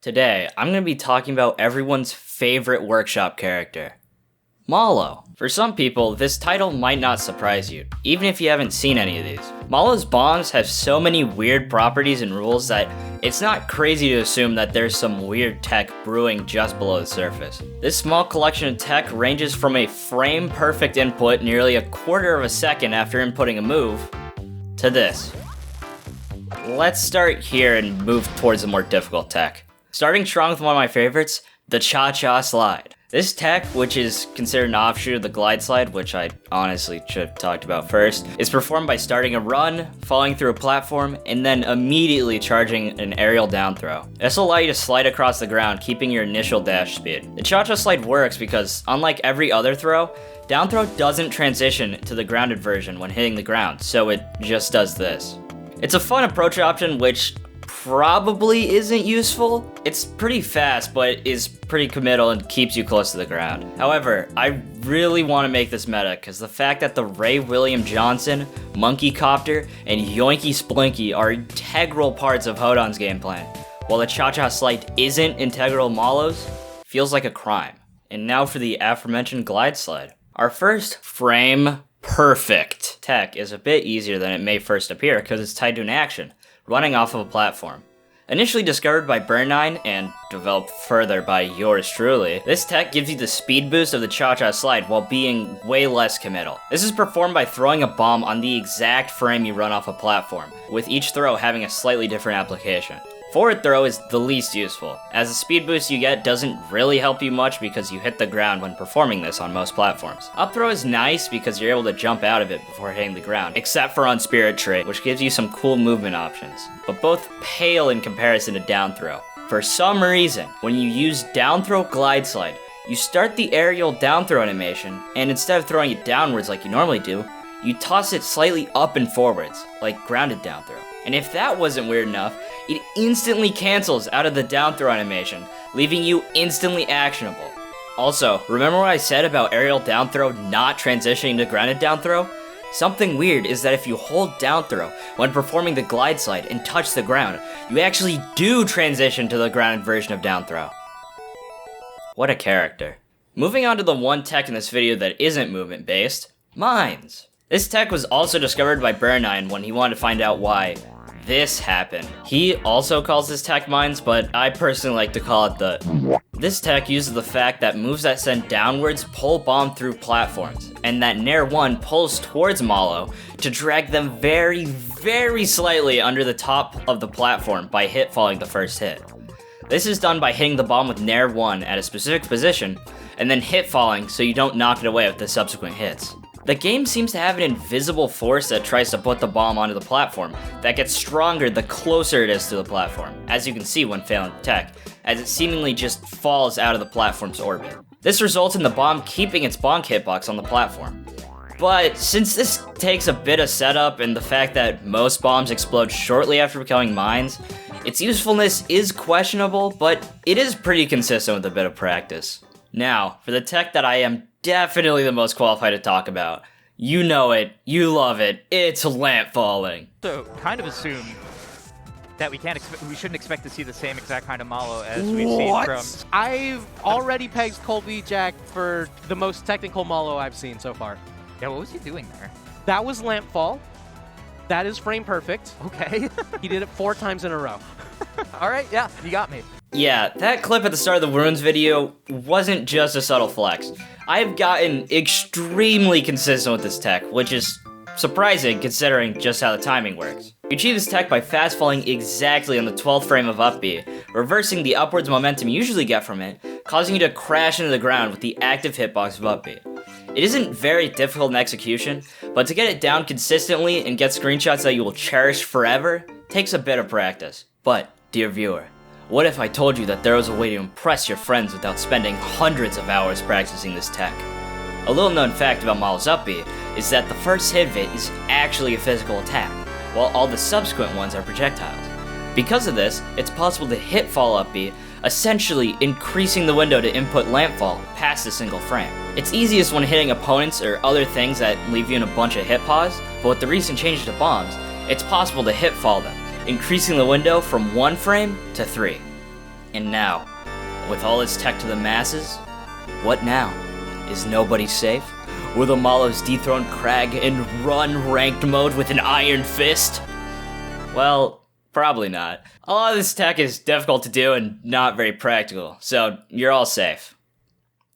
Today, I'm going to be talking about everyone's favorite workshop character, Mollo. For some people, this title might not surprise you, even if you haven't seen any of these. Mollo's bombs have so many weird properties and rules that it's not crazy to assume that there's some weird tech brewing just below the surface. This small collection of tech ranges from a frame-perfect input nearly a quarter of a second after inputting a move, to this. Let's start here and move towards the more difficult tech. Starting strong with one of my favorites, the ChaCha Slide. This tech, which is considered an offshoot of the glide slide, which I honestly should have talked about first, is performed by starting a run, falling through a platform, and then immediately charging an aerial down throw. This will allow you to slide across the ground, keeping your initial dash speed. The ChaCha Slide works because, unlike every other throw, down throw doesn't transition to the grounded version when hitting the ground, so it just does this. It's a fun approach option which probably isn't useful. It's pretty fast, but is pretty committal and keeps you close to the ground. However, I really want to make this meta because the fact that the Ray William Johnson, Monkey Copter, and Yoinky Splinky are integral parts of Hodon's game plan, while the ChaCha Slide isn't integral Mollo's, feels like a crime. And now for the aforementioned glide slide. Our first frame perfect tech is a bit easier than it may first appear because it's tied to an action, running off of a platform. Initially discovered by Burn9 and developed further by yours truly, this tech gives you the speed boost of the ChaCha Slide while being way less committal. This is performed by throwing a bomb on the exact frame you run off a platform, with each throw having a slightly different application. Forward throw is the least useful, as the speed boost you get doesn't really help you much because you hit the ground when performing this on most platforms. Up throw is nice because you're able to jump out of it before hitting the ground, except for on Spirit Trait, which gives you some cool movement options, but both pale in comparison to down throw. For some reason, when you use down throw glide slide, you start the aerial down throw animation, and instead of throwing it downwards like you normally do, you toss it slightly up and forwards, like grounded down throw. And if that wasn't weird enough, it instantly cancels out of the down throw animation, leaving you instantly actionable. Also, remember what I said about aerial down throw not transitioning to grounded down throw? Something weird is that if you hold down throw when performing the glide slide and touch the ground, you actually do transition to the grounded version of down throw. What a character. Moving on to the one tech in this video that isn't movement based, mines. This tech was also discovered by Burn9 when he wanted to find out why this happened. He also calls this tech mines, but I personally like to call it the... This tech uses the fact that moves that send downwards pull bomb through platforms, and that Nair 1 pulls towards Mollo to drag them very, very slightly under the top of the platform by hit falling the first hit. This is done by hitting the bomb with Nair 1 at a specific position, and then hit falling so you don't knock it away with the subsequent hits. The game seems to have an invisible force that tries to put the bomb onto the platform that gets stronger the closer it is to the platform, as you can see when failing the tech, as it seemingly just falls out of the platform's orbit. This results in the bomb keeping its bonk hitbox on the platform. But since this takes a bit of setup and the fact that most bombs explode shortly after becoming mines, its usefulness is questionable, but it is pretty consistent with a bit of practice. Now, for the tech that I am definitely the most qualified to talk about. You know it, you love it, it's lamp falling. So, kind of assume that we shouldn't expect to see the same exact kind of Mollo as we've seen from... I've already pegged Colby Jack for the most technical Mollo I've seen so far. Yeah, what was he doing there? That was lamp fall. That is frame perfect. Okay. He did it 4 times in a row. All right, yeah, you got me. Yeah, that clip at the start of the Runes video wasn't just a subtle flex. I've gotten extremely consistent with this tech, which is surprising considering just how the timing works. You achieve this tech by fast falling exactly on the 12th frame of Upbeat, reversing the upwards momentum you usually get from it, causing you to crash into the ground with the active hitbox of Upbeat. It isn't very difficult in execution, but to get it down consistently and get screenshots that you will cherish forever takes a bit of practice. But, dear viewer, what if I told you that there was a way to impress your friends without spending hundreds of hours practicing this tech? A little known fact about Mollo's Upbeat is that the first hit of it is actually a physical attack, while all the subsequent ones are projectiles. Because of this, it's possible to hit fall Upbeat, essentially increasing the window to input Lampfall past a single frame. It's easiest when hitting opponents or other things that leave you in a bunch of hit pause, but with the recent changes to bombs, it's possible to hit fall them, increasing the window from 1 frame to 3. And now, with all its tech to the masses, what now? Is nobody safe? Will the Mollos dethrone Crag and run ranked mode with an iron fist? Well, probably not. A lot of this tech is difficult to do and not very practical, so you're all safe.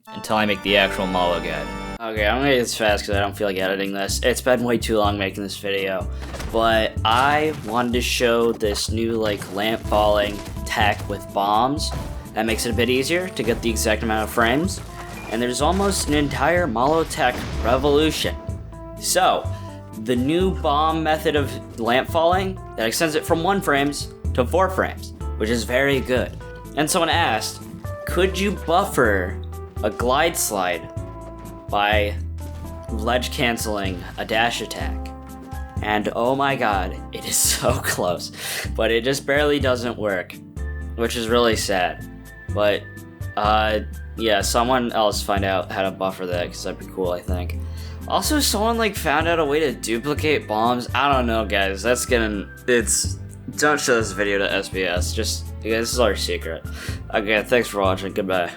Until I make the actual Mollo guide. Okay, I'm gonna make this fast because I don't feel like editing this. It's been way too long making this video. But I wanted to show this new lamp falling tech with bombs. That makes it a bit easier to get the exact amount of frames. And there's almost an entire Mollo tech revolution. So, the new bomb method of lamp falling that extends it from 1 frames to 4 frames, which is very good. And someone asked, could you buffer a glide slide by ledge canceling a dash attack? And oh my god, it is so close, but it just barely doesn't work, which is really sad. But yeah, someone else find out how to buffer that, because that'd be cool, I think. Also, someone found out a way to duplicate bombs. I don't know, guys. Don't show this video to SBS. Just, this is our secret. Okay, thanks for watching. Goodbye.